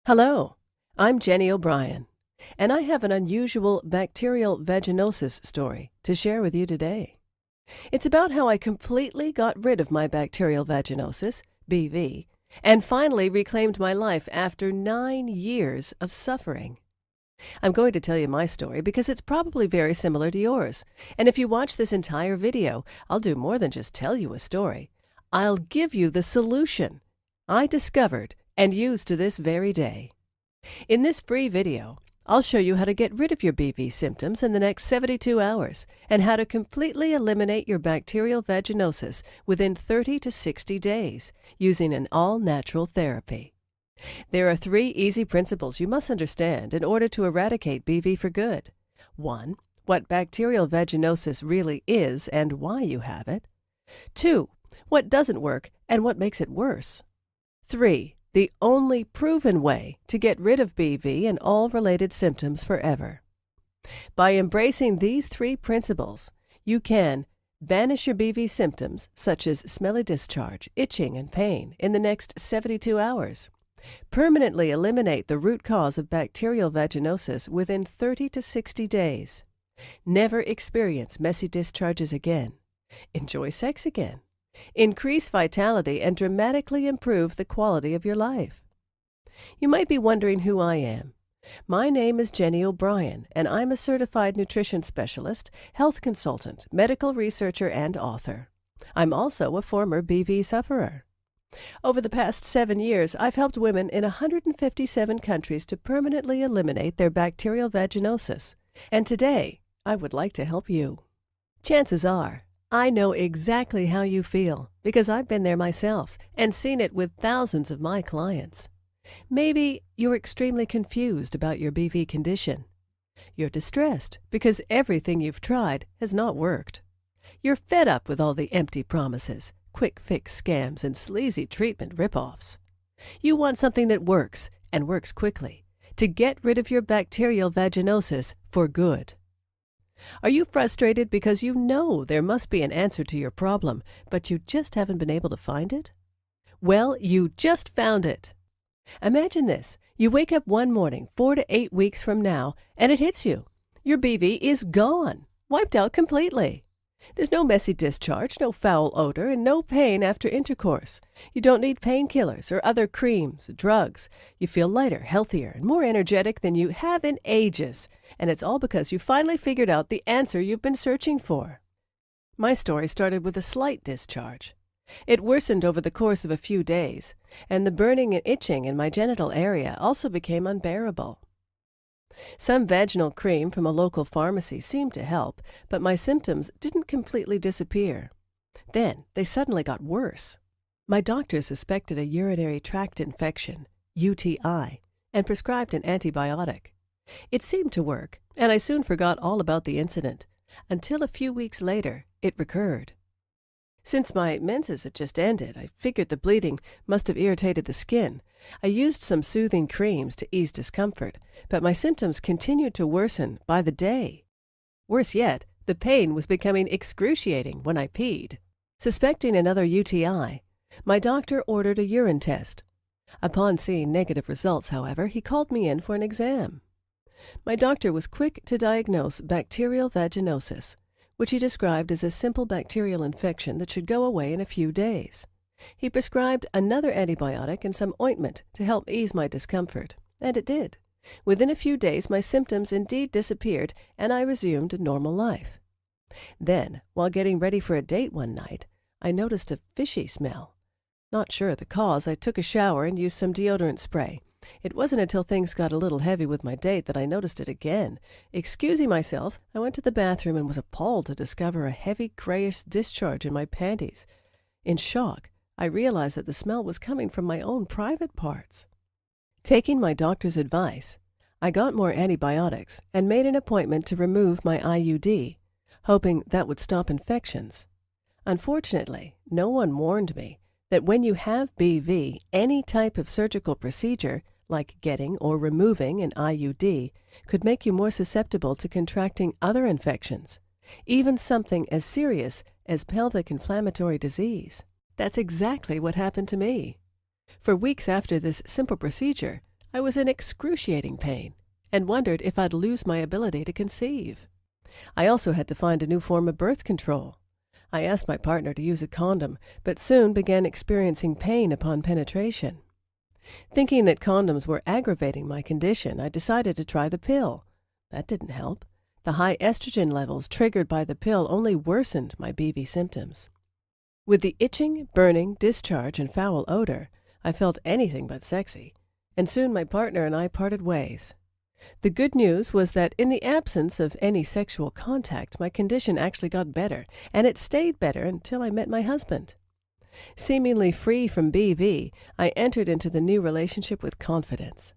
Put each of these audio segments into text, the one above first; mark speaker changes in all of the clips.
Speaker 1: Hello, I'm Jenny O'Brien, and I have an unusual bacterial vaginosis story to share with you today. It's about how I completely got rid of my bacterial vaginosis, BV, and finally reclaimed my life after 9 years of suffering. I'm going to tell you my story because it's probably very similar to yours, and if you watch this entire video, I'll do more than just tell you a story. I'll give you the solution I discovered and use to this very day. In this free video, I'll show you how to get rid of your BV symptoms in the next 72 hours and how to completely eliminate your bacterial vaginosis within 30 to 60 days using an all-natural therapy. There are 3 easy principles you must understand in order to eradicate BV for good. 1. What bacterial vaginosis really is and why you have it. 2. What doesn't work and what makes it worse. 3. The only proven way to get rid of BV and all related symptoms forever. By embracing these 3 principles, you can banish your BV symptoms such as smelly discharge, itching, and pain in the next 72 hours. Permanently eliminate the root cause of bacterial vaginosis within 30 to 60 days. Never experience messy discharges again. Enjoy sex again. Increase vitality and dramatically improve the quality of your life. You might be wondering who I am. My name is Jenny O'Brien, and I'm a certified nutrition specialist, health consultant, medical researcher, and author. I'm also a former BV sufferer. Over the past 7 years, I've helped women in 157 countries to permanently eliminate their bacterial vaginosis. And today, I would like to help you. Chances are, I know exactly how you feel because I've been there myself and seen it with thousands of my clients. Maybe you're extremely confused about your BV condition. You're distressed because everything you've tried has not worked. You're fed up with all the empty promises, quick fix scams, and sleazy treatment ripoffs. You want something that works and works quickly to get rid of your bacterial vaginosis for good. Are you frustrated because you know there must be an answer to your problem, but you just haven't been able to find it? Well, you just found it. Imagine this. You wake up one morning 4 to 8 weeks from now, and it hits you. Your BV is gone, wiped out completely. There's no messy discharge, no foul odor, and no pain after intercourse. You don't need painkillers or other creams, drugs. You feel lighter, healthier, and more energetic than you have in ages. And it's all because you finally figured out the answer you've been searching for. My story started with a slight discharge. It worsened over the course of a few days, and the burning and itching in my genital area also became unbearable. Some vaginal cream from a local pharmacy seemed to help, but my symptoms didn't completely disappear. Then they suddenly got worse. My doctor suspected a urinary tract infection, UTI, and prescribed an antibiotic. It seemed to work, and I soon forgot all about the incident, until a few weeks later it recurred. Since my menses had just ended, I figured the bleeding must have irritated the skin. I used some soothing creams to ease discomfort, but my symptoms continued to worsen by the day. Worse yet, the pain was becoming excruciating when I peed. Suspecting another UTI, my doctor ordered a urine test. Upon seeing negative results, however, he called me in for an exam. My doctor was quick to diagnose bacterial vaginosis, which he described as a simple bacterial infection that should go away in a few days. He prescribed another antibiotic and some ointment to help ease my discomfort, and it did. Within a few days, my symptoms indeed disappeared, and I resumed a normal life. Then, while getting ready for a date one night, I noticed a fishy smell. Not sure of the cause, I took a shower and used some deodorant spray. It wasn't until things got a little heavy with my date that I noticed it again. Excusing myself, I went to the bathroom and was appalled to discover a heavy grayish discharge in my panties. In shock, I realized that the smell was coming from my own private parts. Taking my doctor's advice, I got more antibiotics and made an appointment to remove my IUD, hoping that would stop infections. Unfortunately, no one warned me that when you have BV, any type of surgical procedure, like getting or removing an IUD, could make you more susceptible to contracting other infections, even something as serious as pelvic inflammatory disease. That's exactly what happened to me. For weeks after this simple procedure, I was in excruciating pain and wondered if I'd lose my ability to conceive. I also had to find a new form of birth control. I asked my partner to use a condom, but soon began experiencing pain upon penetration. Thinking that condoms were aggravating my condition, I decided to try the pill. That didn't help. The high estrogen levels triggered by the pill only worsened my BV symptoms. With the itching, burning, discharge, and foul odor, I felt anything but sexy, and soon my partner and I parted ways. The good news was that in the absence of any sexual contact, my condition actually got better, and it stayed better until I met my husband. Seemingly free from BV, I entered into the new relationship with confidence.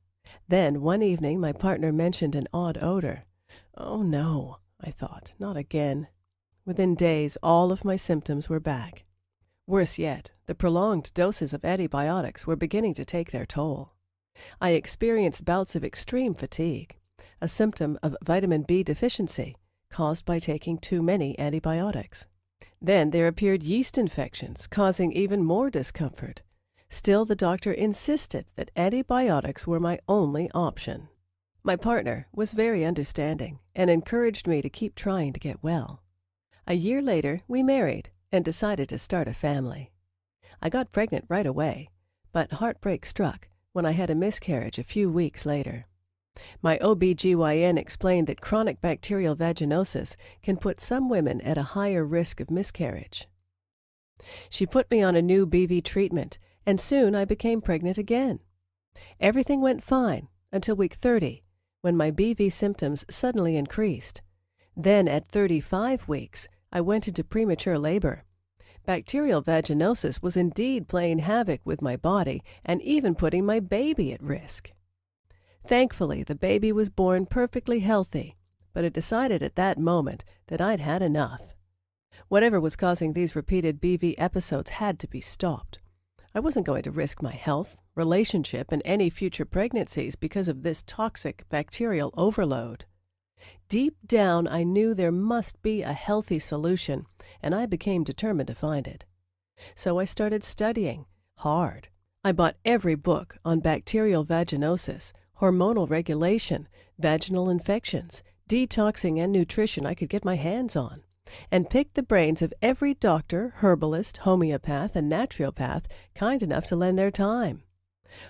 Speaker 1: Then, one evening, my partner mentioned an odd odor. Oh no, I thought, not again. Within days, all of my symptoms were back. Worse yet, the prolonged doses of antibiotics were beginning to take their toll. I experienced bouts of extreme fatigue, a symptom of vitamin B deficiency caused by taking too many antibiotics. Then there appeared yeast infections, causing even more discomfort. Still, the doctor insisted that antibiotics were my only option. My partner was very understanding and encouraged me to keep trying to get well. A year later, we married and decided to start a family. I got pregnant right away, but heartbreak struck when I had a miscarriage a few weeks later. My OB/GYN explained that chronic bacterial vaginosis can put some women at a higher risk of miscarriage. She put me on a new BV treatment, and soon I became pregnant again. Everything went fine until week 30, when my BV symptoms suddenly increased. Then at 35 weeks, I went into premature labor. Bacterial vaginosis was indeed playing havoc with my body and even putting my baby at risk. Thankfully, the baby was born perfectly healthy, but I decided at that moment that I'd had enough. Whatever was causing these repeated BV episodes had to be stopped. I wasn't going to risk my health, relationship, and any future pregnancies because of this toxic bacterial overload. Deep down, I knew there must be a healthy solution, and I became determined to find it. So I started studying hard. I bought every book on bacterial vaginosis, hormonal regulation, vaginal infections, detoxing, and nutrition I could get my hands on, and picked the brains of every doctor, herbalist, homeopath, and naturopath kind enough to lend their time.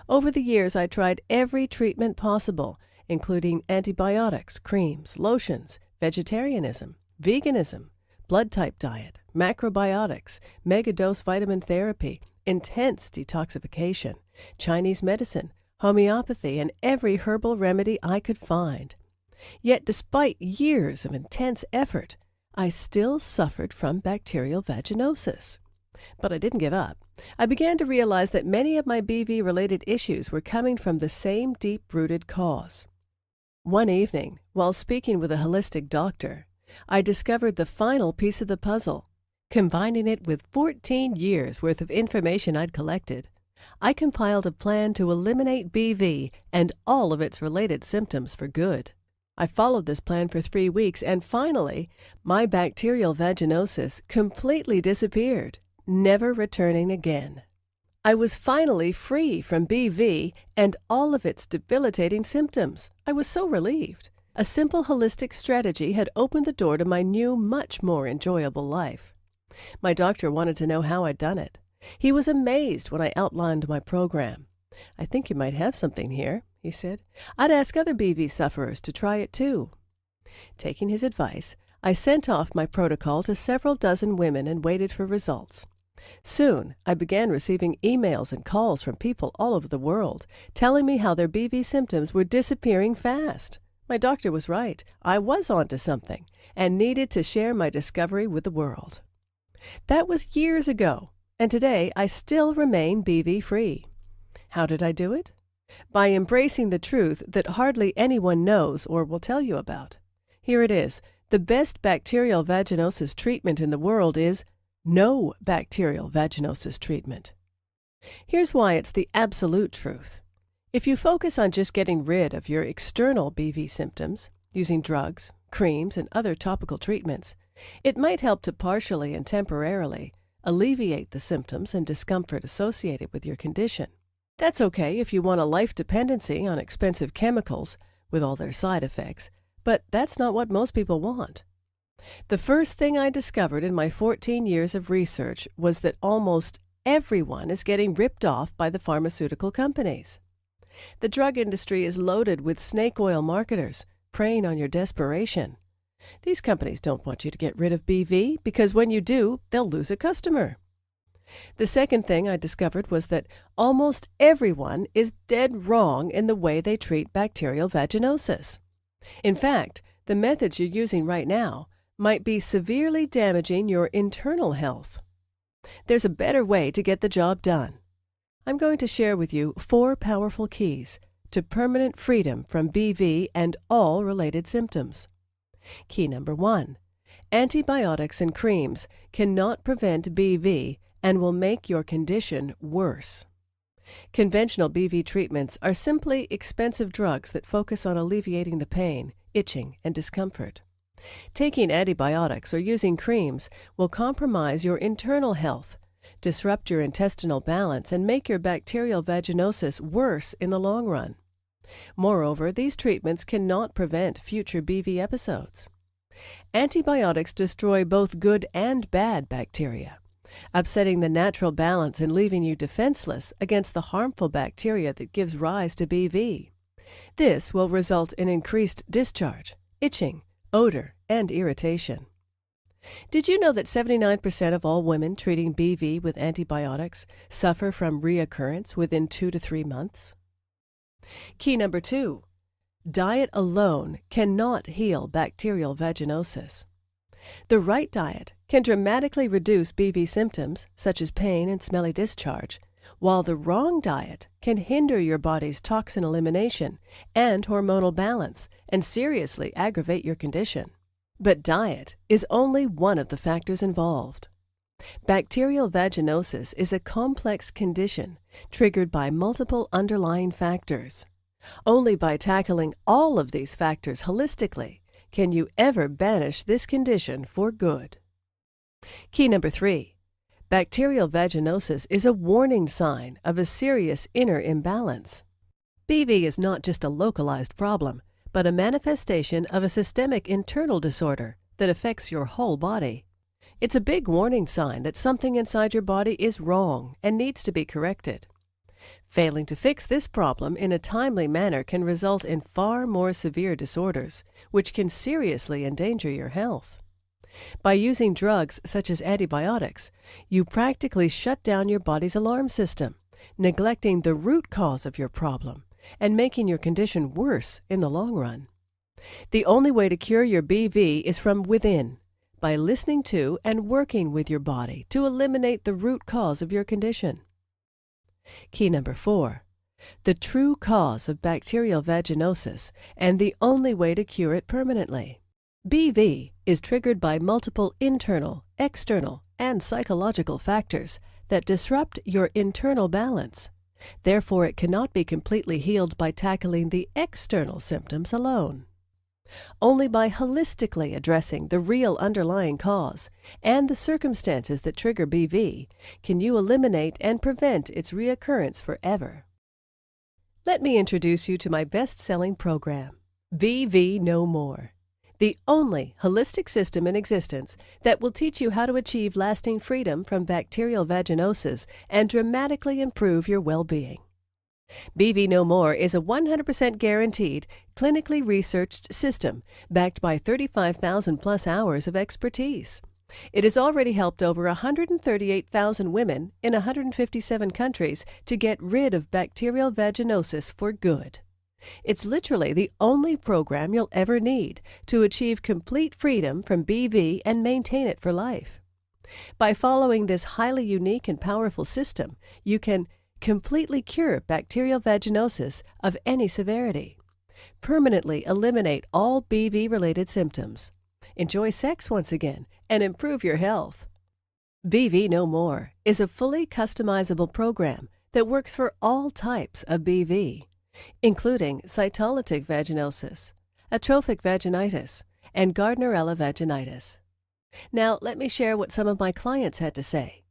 Speaker 1: Over the years, I tried every treatment possible, including antibiotics, creams, lotions, vegetarianism, veganism, blood type diet, macrobiotics, megadose vitamin therapy, intense detoxification, Chinese medicine, homeopathy, and every herbal remedy I could find. Yet despite years of intense effort, I still suffered from bacterial vaginosis. But I didn't give up. I began to realize that many of my BV-related issues were coming from the same deep-rooted cause. One evening, while speaking with a holistic doctor, I discovered the final piece of the puzzle. Combining it with 14 years' worth of information I'd collected, I compiled a plan to eliminate BV and all of its related symptoms for good. I followed this plan for 3 weeks, and finally, my bacterial vaginosis completely disappeared, never returning again. I was finally free from BV and all of its debilitating symptoms. I was so relieved. A simple holistic strategy had opened the door to my new, much more enjoyable life. My doctor wanted to know how I'd done it. He was amazed when I outlined my program. "I think you might have something here," he said. "I'd ask other BV sufferers to try it too." Taking his advice, I sent off my protocol to several dozen women and waited for results. Soon, I began receiving emails and calls from people all over the world, telling me how their BV symptoms were disappearing fast. My doctor was right. I was onto something and needed to share my discovery with the world. That was years ago, and today I still remain BV-free. How did I do it? By embracing the truth that hardly anyone knows or will tell you about. Here it is. The best bacterial vaginosis treatment in the world is no bacterial vaginosis treatment. Here's why it's the absolute truth. If you focus on just getting rid of your external BV symptoms, using drugs, creams, and other topical treatments, it might help to partially and temporarily alleviate the symptoms and discomfort associated with your condition. That's okay if you want a life dependency on expensive chemicals with all their side effects, but that's not what most people want. The first thing I discovered in my 14 years of research was that almost everyone is getting ripped off by the pharmaceutical companies. The drug industry is loaded with snake oil marketers, preying on your desperation. These companies don't want you to get rid of BV because when you do, they'll lose a customer. The second thing I discovered was that almost everyone is dead wrong in the way they treat bacterial vaginosis. In fact, the methods you're using right now might be severely damaging your internal health. There's a better way to get the job done. I'm going to share with you 4 powerful keys to permanent freedom from BV and all related symptoms. Key number 1. Antibiotics and creams cannot prevent BV and will make your condition worse. Conventional BV treatments are simply expensive drugs that focus on alleviating the pain, itching, and discomfort. Taking antibiotics or using creams will compromise your internal health, disrupt your intestinal balance, and make your bacterial vaginosis worse in the long run. Moreover, these treatments cannot prevent future BV episodes. Antibiotics destroy both good and bad bacteria, upsetting the natural balance and leaving you defenseless against the harmful bacteria that gives rise to BV. This will result in increased discharge, itching, odor, and irritation. Did you know that 79% of all women treating BV with antibiotics suffer from reoccurrence within 2 to 3 months? Key number 2. Diet alone cannot heal bacterial vaginosis. The right diet can dramatically reduce BV symptoms, such as pain and smelly discharge, while the wrong diet can hinder your body's toxin elimination and hormonal balance and seriously aggravate your condition. But diet is only one of the factors involved. Bacterial vaginosis is a complex condition triggered by multiple underlying factors. Only by tackling all of these factors holistically can you ever banish this condition for good. Key number 3. Bacterial vaginosis is a warning sign of a serious inner imbalance. BV is not just a localized problem, but a manifestation of a systemic internal disorder that affects your whole body. It's a big warning sign that something inside your body is wrong and needs to be corrected. Failing to fix this problem in a timely manner can result in far more severe disorders, which can seriously endanger your health. By using drugs such as antibiotics, you practically shut down your body's alarm system, neglecting the root cause of your problem and making your condition worse in the long run. The only way to cure your BV is from within, by listening to and working with your body to eliminate the root cause of your condition. Key number 4. The true cause of bacterial vaginosis and the only way to cure it permanently. BV is triggered by multiple internal, external, and psychological factors that disrupt your internal balance. Therefore, it cannot be completely healed by tackling the external symptoms alone. Only by holistically addressing the real underlying cause and the circumstances that trigger BV can you eliminate and prevent its reoccurrence forever. Let me introduce you to my best-selling program, BV No More, the only holistic system in existence that will teach you how to achieve lasting freedom from bacterial vaginosis and dramatically improve your well-being. BV No More is a 100% guaranteed, clinically researched system backed by 35,000 plus hours of expertise. It has already helped over 138,000 women in 157 countries to get rid of bacterial vaginosis for good. It's literally the only program you'll ever need to achieve complete freedom from BV and maintain it for life. By following this highly unique and powerful system, you can completely cure bacterial vaginosis of any severity, permanently eliminate all BV-related symptoms, enjoy sex once again, and improve your health. BV No More is a fully customizable program that works for all types of BV, including cytolytic vaginosis, atrophic vaginitis, and Gardnerella vaginitis. Now, let me share what some of my clients had to say.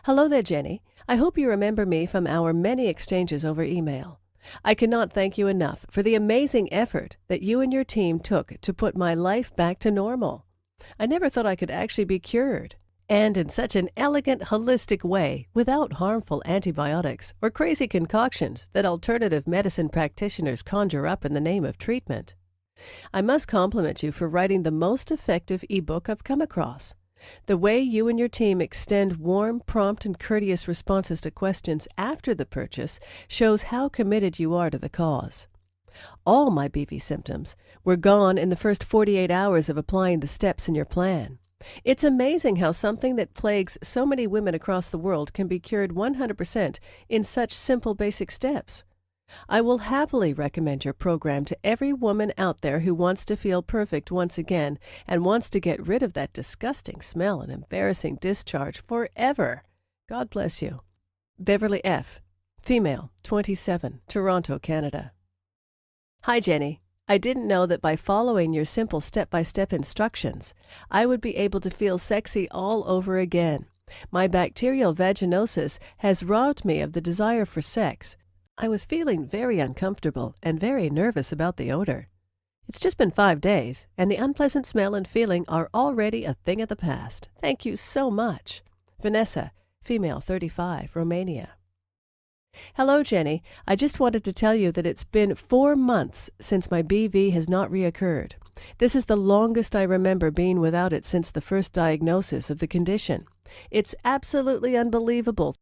Speaker 1: Hello there, Jenny. I hope you remember me from our many exchanges over email. I cannot thank you enough for the amazing effort that you and your team took to put my life back to normal. I never thought I could actually be cured, and in such an elegant, holistic way, without harmful antibiotics or crazy concoctions that alternative medicine practitioners conjure up in the name of treatment. I must compliment you for writing the most effective ebook I've come across. The way you and your team extend warm, prompt, and courteous responses to questions after the purchase shows how committed you are to the cause. All my BV symptoms were gone in the first 48 hours of applying the steps in your plan. It's amazing how something that plagues so many women across the world can be cured 100% in such simple basic steps. I will happily recommend your program to every woman out there who wants to feel perfect once again and wants to get rid of that disgusting smell and embarrassing discharge forever. God bless you. Beverly F., female, 27, Toronto, Canada. Hi, Jenny. I didn't know that by following your simple step-by-step instructions, I would be able to feel sexy all over again. My bacterial vaginosis has robbed me of the desire for sex. I was feeling very uncomfortable and very nervous about the odor. It's just been 5 days, and the unpleasant smell and feeling are already a thing of the past. Thank you so much. Vanessa, female, 35, Romania. Hello, Jenny. I just wanted to tell you that it's been 4 months since my BV has not reoccurred. This is the longest I remember being without it since the first diagnosis of the condition. It's absolutely unbelievable.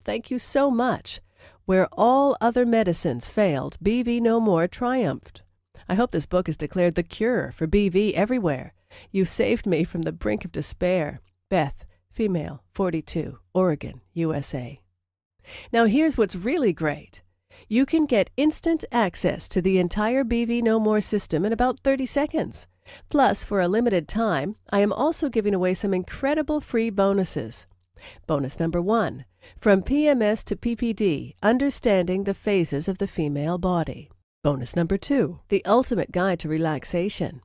Speaker 1: Thank you so much. Where all other medicines failed, BV No More triumphed. I hope this book has declared the cure for BV everywhere. You saved me from the brink of despair. Beth, female, 42, Oregon, USA. Now here's what's really great. You can get instant access to the entire BV No More system in about 30 seconds. Plus, for a limited time, I am also giving away some incredible free bonuses. Bonus number 1. From PMS to PPD, Understanding the Phases of the Female Body. Bonus number 2. The Ultimate Guide to Relaxation.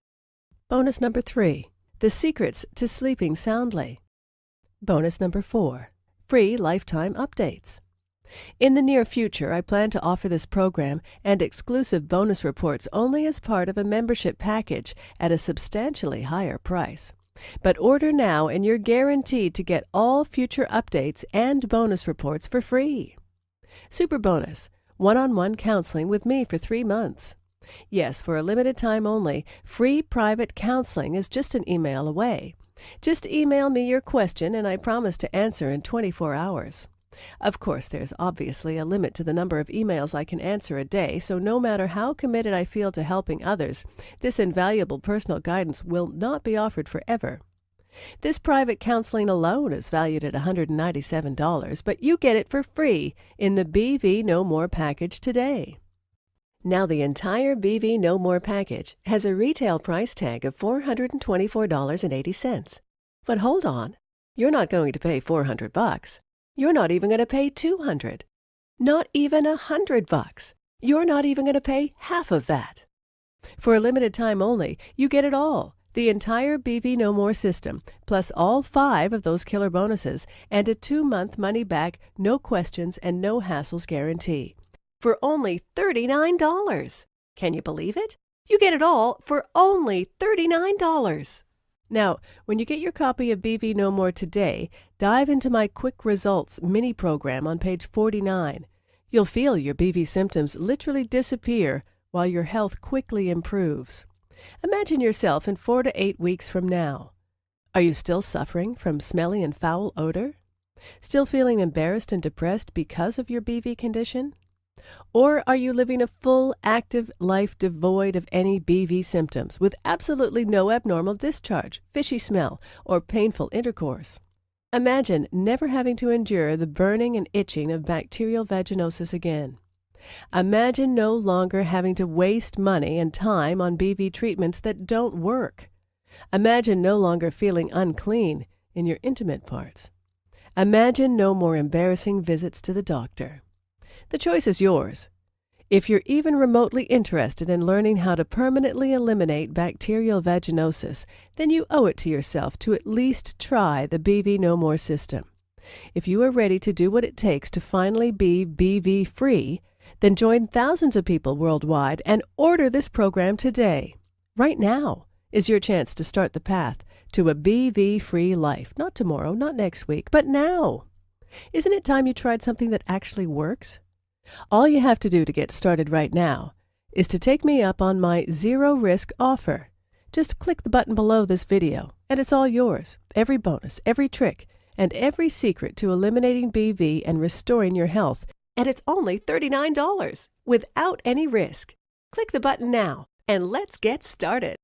Speaker 1: Bonus number 3. The Secrets to Sleeping Soundly. Bonus number 4. Free lifetime updates. In the near future, I plan to offer this program and exclusive bonus reports only as part of a membership package at a substantially higher price. But order now and you're guaranteed to get all future updates and bonus reports for free. Super bonus, one-on-one counseling with me for 3 months. Yes, for a limited time only, free private counseling is just an email away. Just email me your question and I promise to answer in 24 hours. Of course, there's obviously a limit to the number of emails I can answer a day, so no matter how committed I feel to helping others, this invaluable personal guidance will not be offered forever. This private counseling alone is valued at $197, but you get it for free in the BV No More package today. Now the entire BV No More package has a retail price tag of $424.80. But hold on, you're not going to pay $400. You're not even going to pay $200. Not even $100. You're not even going to pay half of that. For a limited time only, you get it all. The entire BV No More system, plus all 5 of those killer bonuses, and a 2-month money-back, no questions, and no hassles guarantee. For only $39. Can you believe it? You get it all for only $39. Now, when you get your copy of BV No More today, dive into my Quick Results mini program on page 49. You'll feel your BV symptoms literally disappear while your health quickly improves. Imagine yourself in 4 to 8 weeks from now. Are you still suffering from smelly and foul odor? Still feeling embarrassed and depressed because of your BV condition? Or are you living a full, active life devoid of any BV symptoms, with absolutely no abnormal discharge, fishy smell, or painful intercourse? Imagine never having to endure the burning and itching of bacterial vaginosis again. Imagine no longer having to waste money and time on BV treatments that don't work. Imagine no longer feeling unclean in your intimate parts. Imagine no more embarrassing visits to the doctor. The choice is yours. If you're even remotely interested in learning how to permanently eliminate bacterial vaginosis, then you owe it to yourself to at least try the BV No More system. If you are ready to do what it takes to finally be BV-free, then join thousands of people worldwide and order this program today. Right now is your chance to start the path to a BV-free life. Not tomorrow, not next week, but now. Isn't it time you tried something that actually works? All you have to do to get started right now is to take me up on my zero-risk offer. Just click the button below this video, and it's all yours. Every bonus, every trick, and every secret to eliminating BV and restoring your health. And it's only $39 without any risk. Click the button now, and let's get started.